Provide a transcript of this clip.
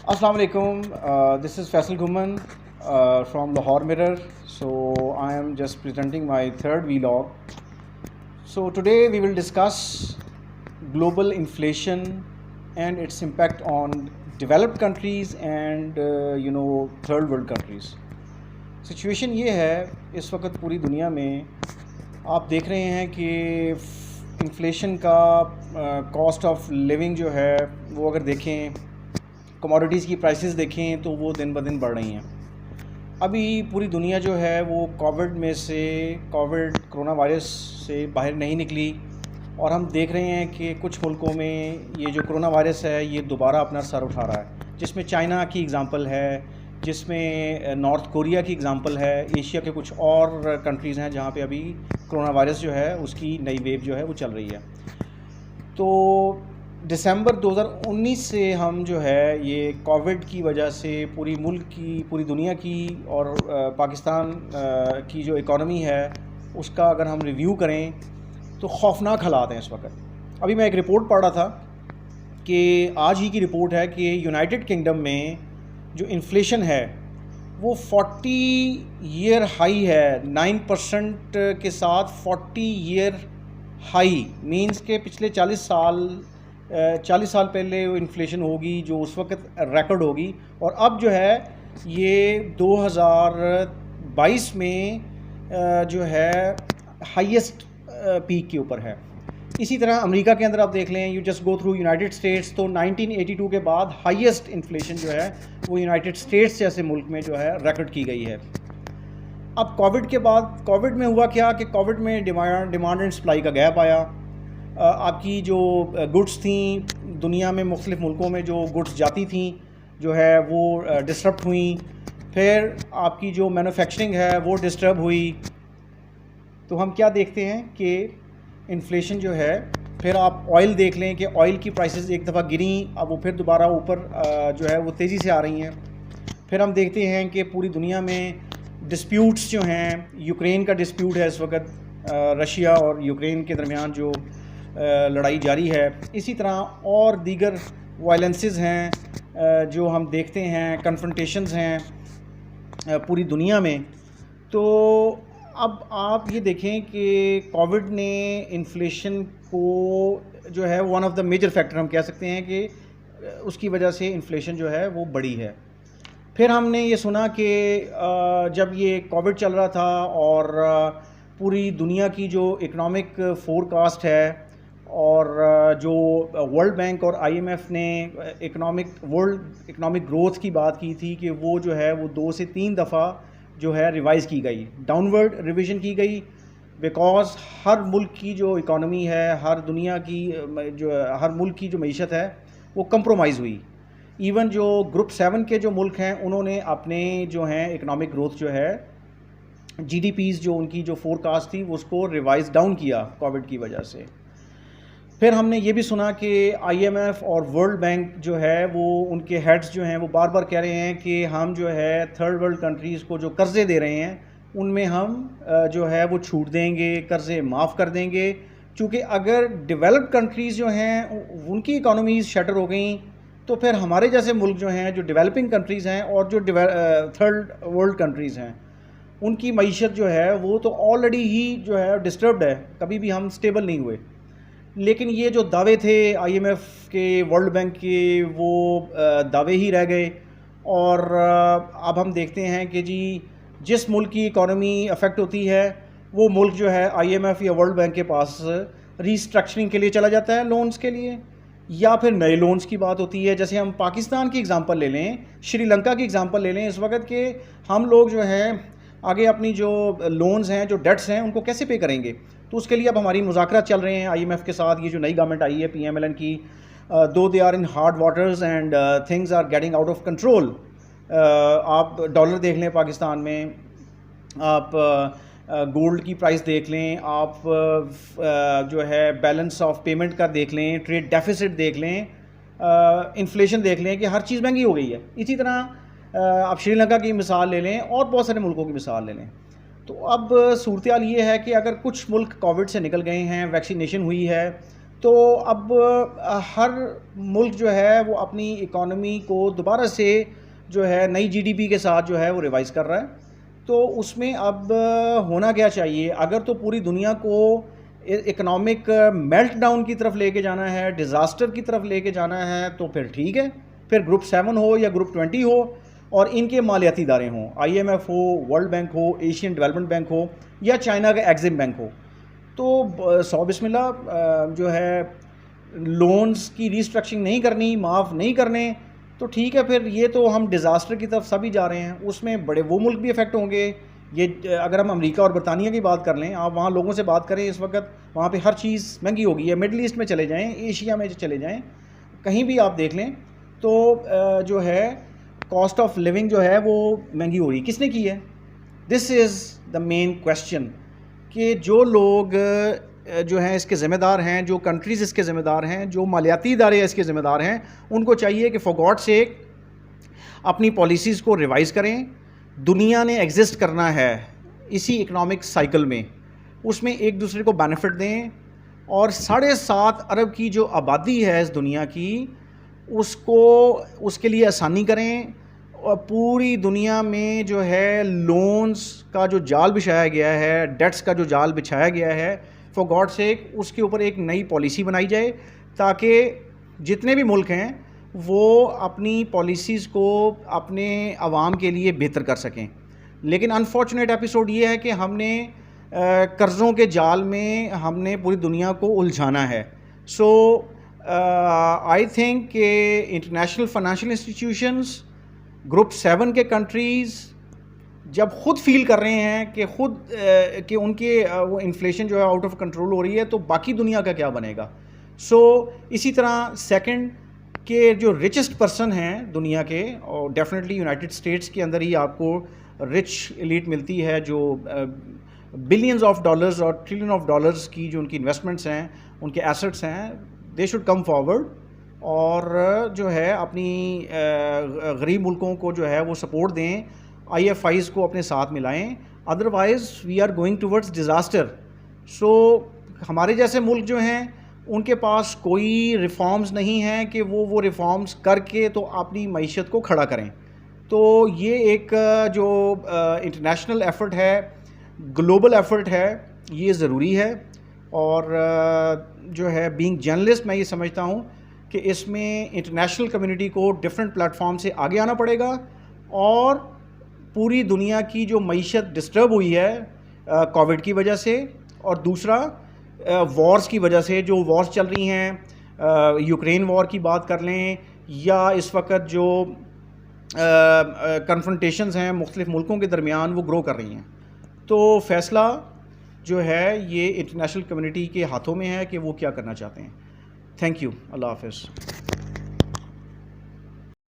Assalamu alaikum. This is Faisal Guman from Lahore Mirror. So I am just presenting my third vlog. So today we will discuss global inflation and its impact on developed countries and third world countries. Situation ये है इस वक्त पूरी दुनिया में आप देख रहे हैं कि इन्फ्लेशन का कॉस्ट ऑफ लिविंग जो है वो अगर देखें, कमोडिटीज़ की प्राइसेस देखें तो वो दिन ब दिन बढ़ रही हैं। अभी पूरी दुनिया जो है वो कोरोना वायरस से बाहर नहीं निकली और हम देख रहे हैं कि कुछ मुल्कों में ये जो कोरोना वायरस है ये दोबारा अपना सर उठा रहा है, जिसमें चाइना की एग्ज़ाम्पल है, जिसमें नॉर्थ कोरिया की एग्ज़ाम्पल है, एशिया के कुछ और कंट्रीज़ हैं जहाँ पे अभी कोरोना वायरस जो है उसकी नई वेव जो है वो चल रही है। तो दिसंबर 2019 से हम जो है ये कोविड की वजह से पूरी दुनिया की और पाकिस्तान की जो इकॉनमी है उसका अगर हम रिव्यू करें तो खौफनाक हालात हैं इस वक्त। अभी मैं एक रिपोर्ट पढ़ रहा था कि आज ही की रिपोर्ट है कि यूनाइटेड किंगडम में जो इन्फ्लेशन है वो 40 ईयर हाई है, 9% के साथ 40 ईयर हाई मींस के पिछले 40 साल पहले वो इन्फ्लेशन होगी जो उस वक्त रिकॉर्ड होगी, और अब जो है ये 2022 में जो है हाईएस्ट पीक के ऊपर है। इसी तरह अमेरिका के अंदर आप देख लें, you just go through United states, तो 1982 के बाद हाईएस्ट इन्फ्लेशन जो है वो यूनाइटेड स्टेट्स जैसे मुल्क में जो है रिकॉर्ड की गई है। अब कोविड के बाद, कोविड में हुआ क्या कि कोविड में डिमांड एंड सप्लाई का गैप आया। आपकी जो गुड्स थी दुनिया में मुख्तलिफ मुल्कों में जो गुड्स जाती थी जो है वो डिस्टर्ब हुई, फिर आपकी जो मैन्युफैक्चरिंग है वो डिस्टर्ब हुई। तो हम क्या देखते हैं कि इन्फ्लेशन जो है, फिर आप ऑयल देख लें कि ऑयल की प्राइसेस एक दफ़ा गिरी, अब वो फिर दोबारा ऊपर जो है वो तेज़ी से आ रही हैं। फिर हम देखते हैं कि पूरी दुनिया में डिस्प्यूट्स जो हैं, यूक्रेन का डिस्प्यूट है इस वक्त, रशिया और यूक्रेन के दरमियान जो लड़ाई जारी है। इसी तरह और दीगर वायलेंसेस हैं जो हम देखते हैं, कन्फ्रंटेशंस हैं पूरी दुनिया में। तो अब आप ये देखें कि कोविड ने इन्फ्लेशन को जो है one of the major factor हम कह सकते हैं कि उसकी वजह से इन्फ्लेशन जो है वो बढ़ी है। फिर हमने ये सुना कि जब ये कोविड चल रहा था और पूरी दुनिया की जो इकोनॉमिक फोरकास्ट है और जो वर्ल्ड बैंक और आईएमएफ ने वर्ल्ड इकोनॉमिक ग्रोथ की बात की थी कि वो जो है वो 2 से 3 दफ़ा जो है रिवाइज़ की गई, डाउनवर्ड रिवीजन की गई, बिकॉज़ हर मुल्क की जो इकॉनमी है, हर मुल्क की जो मईशत है वो कंप्रोमाइज़ हुई। इवन जो ग्रुप 7 के जो मुल्क हैं उन्होंने अपने जो हैं इकनॉमिक ग्रोथ जो है जीडीपीज़ जो उनकी जो फोरकास्ट थी उसको रिवाइज़ डाउन किया कोविड की वजह से। फिर हमने ये भी सुना कि आईएमएफ और वर्ल्ड बैंक जो है वो उनके हेड्स जो हैं वो बार बार कह रहे हैं कि हम जो है थर्ड वर्ल्ड कंट्रीज़ को जो कर्ज़े दे रहे हैं उनमें हम जो है वो छूट देंगे, कर्ज़े माफ़ कर देंगे, चूँकि अगर डेवलप्ड कंट्रीज़ जो हैं उनकी इकोनॉमीज़ शटर हो गई तो फिर हमारे जैसे मुल्क जो हैं, जो डेवलपिंग कंट्रीज़ हैं और जो थर्ड वर्ल्ड कंट्रीज़ हैं, उनकी मईशत जो है वो तो ऑलरेडी ही जो है डिस्टर्ब्ड है, कभी भी हम स्टेबल नहीं हुए। लेकिन ये जो दावे थे आईएमएफ के, वर्ल्ड बैंक के, वो दावे ही रह गए। और अब हम देखते हैं कि जी जिस मुल्क की इकॉनमी अफेक्ट होती है वो मुल्क जो है आईएमएफ या वर्ल्ड बैंक के पास रीस्ट्रक्चरिंग के लिए चला जाता है, लोन्स के लिए, या फिर नए लोन्स की बात होती है। जैसे हम पाकिस्तान की एग्ज़ाम्पल ले लें, श्रीलंका की एग्ज़ाम्पल ले लें इस वक्त के, हम लोग जो हैं आगे अपनी जो लोन्स हैं, जो डेट्स हैं, उनको कैसे पे करेंगे। तो उसके लिए अब हमारी मुज़ाकरात चल रहे हैं आईएमएफ के साथ। ये जो नई गवर्नमेंट आई है पीएमएलएन की, though they are in hard waters and things are getting out of control. आप डॉलर देख लें पाकिस्तान में, आप गोल्ड की प्राइस देख लें, आप जो है बैलेंस ऑफ पेमेंट का देख लें, ट्रेड डेफिसिट देख लें, इन्फ्लेशन देख लें कि हर चीज़ महंगी हो गई है। इसी तरह आप श्रीलंका की मिसाल ले लें और बहुत सारे मुल्कों की मिसाल ले लें। तो अब सूरत हाल ये है कि अगर कुछ मुल्क कोविड से निकल गए हैं, वैक्सीनेशन हुई है, तो अब हर मुल्क जो है वो अपनी इकॉनमी को दोबारा से जो है नई जीडीपी के साथ जो है वो रिवाइज कर रहा है। तो उसमें अब होना क्या चाहिए? अगर तो पूरी दुनिया को इकोनॉमिक मेल्ट डाउन की तरफ लेके जाना है, डिज़ास्टर की तरफ लेके जाना है, तो फिर ठीक है, फिर ग्रुप 7 हो या ग्रुप 20 हो और इनके मालियाती इदारे हों, IMF हो, वर्ल्ड बैंक हो, एशियन डेवलपमेंट बैंक हो या चाइना का एग्जिम बैंक हो, तो 100 बिस्मिल्लाह जो है लोन्स की रीस्ट्रक्चरिंग नहीं करनी, माफ़ नहीं करने, तो ठीक है, फिर ये तो हम डिज़ास्टर की तरफ सभी जा रहे हैं। उसमें बड़े वो मुल्क भी इफ़ेक्ट होंगे। ये अगर हम अमेरिका और बरतानिया की बात कर लें, आप वहाँ लोगों से बात करें, इस वक्त वहाँ पे हर चीज़ महंगी होगी है। मिडल ईस्ट में चले जाएं, एशिया में चले जाएं, कहीं भी आप देख लें तो जो है कॉस्ट ऑफ लिविंग जो है वो महंगी हो रही है। किसने की है? This is the main question कि जो लोग जो हैं इसके ज़िम्मेदार हैं, जो कंट्रीज़ इसके ज़िम्मेदार हैं, जो मालियाती इदारे इसके ज़िम्मेदार हैं, उनको चाहिए कि फॉर गॉड सेक अपनी पॉलिसीज़ को रिवाइज़ करें। दुनिया ने एग्जिस्ट करना है इसी इकोनॉमिक साइकिल में, उसमें एक दूसरे को बेनिफिट दें और 7.5 अरब की जो आबादी है इस दुनिया की, उसको उसके लिए आसानी करें। और पूरी दुनिया में जो है लोन्स का जो जाल बिछाया गया है, डेट्स का जो जाल बिछाया गया है, फॉर गॉड सेक उसके ऊपर एक नई पॉलिसी बनाई जाए ताकि जितने भी मुल्क हैं वो अपनी पॉलिसीज़ को अपने आवाम के लिए बेहतर कर सकें। लेकिन अनफॉर्चुनेट एपिसोड ये है कि हमने कर्ज़ों के जाल में हमने पूरी दुनिया को उलझाना है। सो आई थिंक कि इंटरनेशनल फाइनेंशियल इंस्टीट्यूशंस, ग्रुप 7 के कंट्रीज़ जब खुद फील कर रहे हैं कि खुद कि उनके वो इन्फ्लेशन जो है आउट ऑफ कंट्रोल हो रही है, तो बाकी दुनिया का क्या बनेगा? सो इसी तरह सेकंड के जो रिचेस्ट पर्सन हैं दुनिया के, और डेफिनेटली यूनाइटेड स्टेट्स के अंदर ही आपको रिच एलीट मिलती है जो बिलियंस ऑफ डॉलर्स और ट्रिलियन ऑफ डॉलर्स की जो उनकी इन्वेस्टमेंट्स हैं, उनके एसेट्स हैं, दे शुड कम फॉरवर्ड और जो है अपनी गरीब मुल्कों को जो है वो सपोर्ट दें, IFIs को अपने साथ मिलाएं, otherwise we are going towards disaster. So हमारे जैसे मुल्क जो हैं उनके पास कोई रिफॉर्म्स नहीं हैं कि वो रिफॉर्म्स करके तो अपनी मईशत को खड़ा करें। तो ये एक जो इंटरनेशनल एफ़र्ट है, ग्लोबल एफ़र्ट है, ये ज़रूरी है। और जो है बीइंग जर्नलिस्ट मैं ये समझता हूँ कि इसमें इंटरनेशनल कम्युनिटी को डिफरेंट प्लेटफॉर्म से आगे आना पड़ेगा और पूरी दुनिया की जो मईशत डिस्टर्ब हुई है कोविड की वजह से, और दूसरा वॉर्स की वजह से, जो वॉर्स चल रही हैं, यूक्रेन वॉर की बात कर लें या इस वक्त जो कन्फ्रंटेशंस हैं मुख्तलिफ मुल्कों के दरमियान, वो ग्रो कर रही हैं। तो फ़ैसला जो है ये इंटरनेशनल कम्युनिटी के हाथों में है कि वो क्या करना चाहते हैं। Thank you. अल्लाह हाफ़िज़।